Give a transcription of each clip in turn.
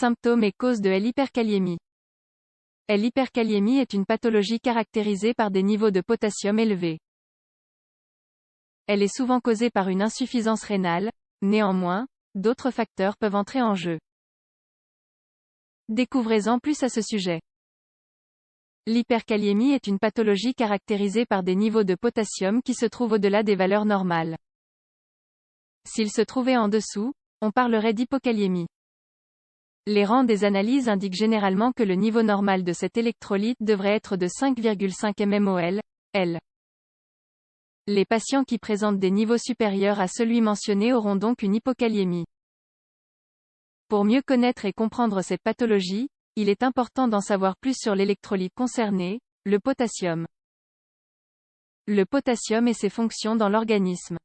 Symptômes et causes de l'hyperkaliémie. L'hyperkaliémie est une pathologie caractérisée par des niveaux de potassium élevés. Elle est souvent causée par une insuffisance rénale, néanmoins, d'autres facteurs peuvent entrer en jeu. Découvrez-en plus à ce sujet. L'hyperkaliémie est une pathologie caractérisée par des niveaux de potassium qui se trouvent au-delà des valeurs normales. S'ils se trouvaient en dessous, on parlerait d'hypokaliémie. Les rangs des analyses indiquent généralement que le niveau normal de cet électrolyte devrait être de 5,5 mmol, L. Les patients qui présentent des niveaux supérieurs à celui mentionné auront donc une hypokaliémie. Pour mieux connaître et comprendre cette pathologie, il est important d'en savoir plus sur l'électrolyte concerné, le potassium. Le potassium et ses fonctions dans l'organisme.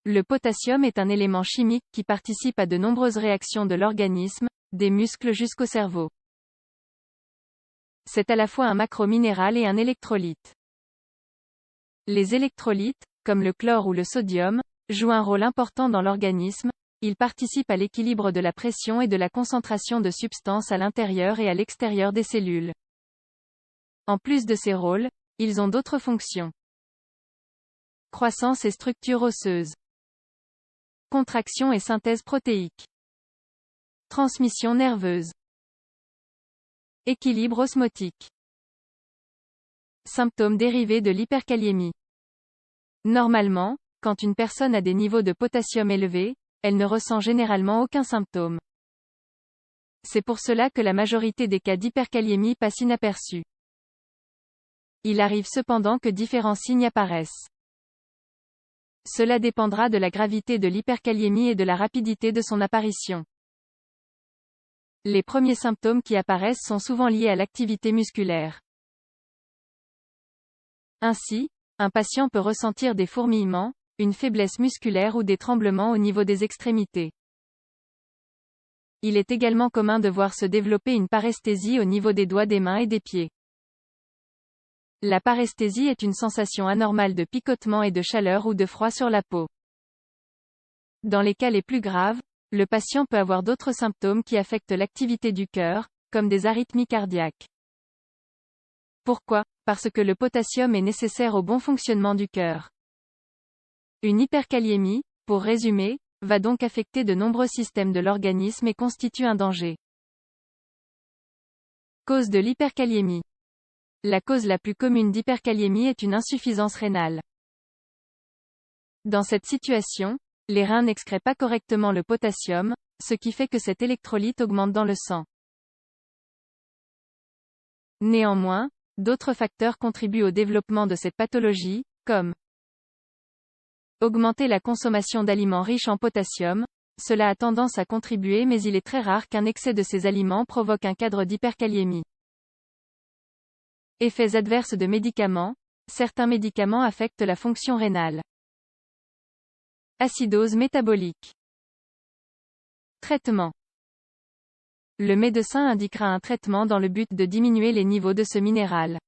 Le potassium est un élément chimique qui participe à de nombreuses réactions de l'organisme, des muscles jusqu'au cerveau. C'est à la fois un macrominéral et un électrolyte. Les électrolytes, comme le chlore ou le sodium, jouent un rôle important dans l'organisme, ils participent à l'équilibre de la pression et de la concentration de substances à l'intérieur et à l'extérieur des cellules. En plus de ces rôles, ils ont d'autres fonctions. Croissance et structure osseuse. Contraction et synthèse protéique. Transmission nerveuse. Équilibre osmotique. Symptômes dérivés de l'hyperkaliémie. Normalement, quand une personne a des niveaux de potassium élevés, elle ne ressent généralement aucun symptôme. C'est pour cela que la majorité des cas d'hyperkaliémie passent inaperçus. Il arrive cependant que différents signes apparaissent. Cela dépendra de la gravité de l'hyperkaliémie et de la rapidité de son apparition. Les premiers symptômes qui apparaissent sont souvent liés à l'activité musculaire. Ainsi, un patient peut ressentir des fourmillements, une faiblesse musculaire ou des tremblements au niveau des extrémités. Il est également commun de voir se développer une paresthésie au niveau des doigts des mains et des pieds. La paresthésie est une sensation anormale de picotement et de chaleur ou de froid sur la peau. Dans les cas les plus graves, le patient peut avoir d'autres symptômes qui affectent l'activité du cœur, comme des arythmies cardiaques. Pourquoi? Parce que le potassium est nécessaire au bon fonctionnement du cœur. Une hyperkaliémie, pour résumer, va donc affecter de nombreux systèmes de l'organisme et constitue un danger. Cause de l'hyperkaliémie. La cause la plus commune d'hyperkaliémie est une insuffisance rénale. Dans cette situation, les reins n'excrètent pas correctement le potassium, ce qui fait que cet électrolyte augmente dans le sang. Néanmoins, d'autres facteurs contribuent au développement de cette pathologie, comme augmenter la consommation d'aliments riches en potassium. Cela a tendance à contribuer, mais il est très rare qu'un excès de ces aliments provoque un cadre d'hyperkaliémie. Effets adverses de médicaments. Certains médicaments affectent la fonction rénale. Acidose métabolique. Traitement. Le médecin indiquera un traitement dans le but de diminuer les niveaux de ce minéral.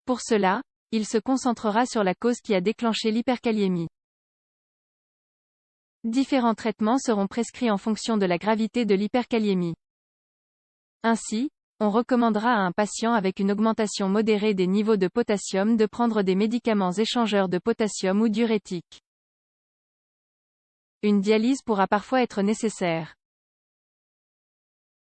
Pour cela, il se concentrera sur la cause qui a déclenché l'hyperkaliémie. Différents traitements seront prescrits en fonction de la gravité de l'hyperkaliémie. Ainsi, on recommandera à un patient avec une augmentation modérée des niveaux de potassium de prendre des médicaments échangeurs de potassium ou diurétiques. Une dialyse pourra parfois être nécessaire.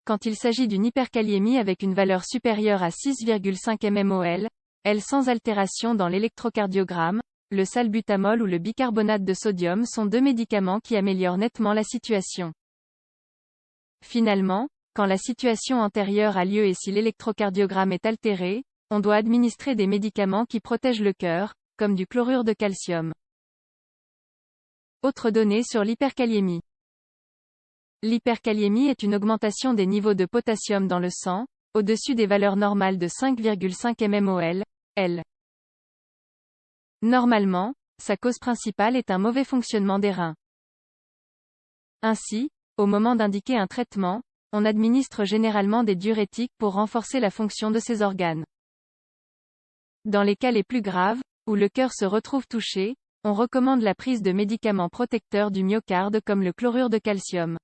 Quand il s'agit d'une hyperkaliémie avec une valeur supérieure à 6,5 mmol, L sans altération dans l'électrocardiogramme, le salbutamol ou le bicarbonate de sodium sont deux médicaments qui améliorent nettement la situation. Finalement, quand la situation antérieure a lieu et si l'électrocardiogramme est altéré, on doit administrer des médicaments qui protègent le cœur, comme du chlorure de calcium. Autres données sur l'hyperkaliémie. L'hyperkaliémie est une augmentation des niveaux de potassium dans le sang, au-dessus des valeurs normales de 5,5 mmol, L. Normalement, sa cause principale est un mauvais fonctionnement des reins. Ainsi, au moment d'indiquer un traitement, on administre généralement des diurétiques pour renforcer la fonction de ces organes. Dans les cas les plus graves, où le cœur se retrouve touché, on recommande la prise de médicaments protecteurs du myocarde comme le chlorure de calcium.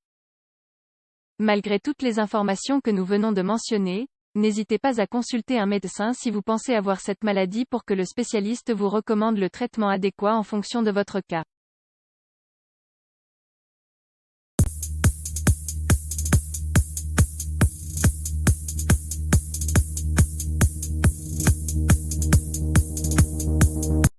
Malgré toutes les informations que nous venons de mentionner, n'hésitez pas à consulter un médecin si vous pensez avoir cette maladie pour que le spécialiste vous recommande le traitement adéquat en fonction de votre cas.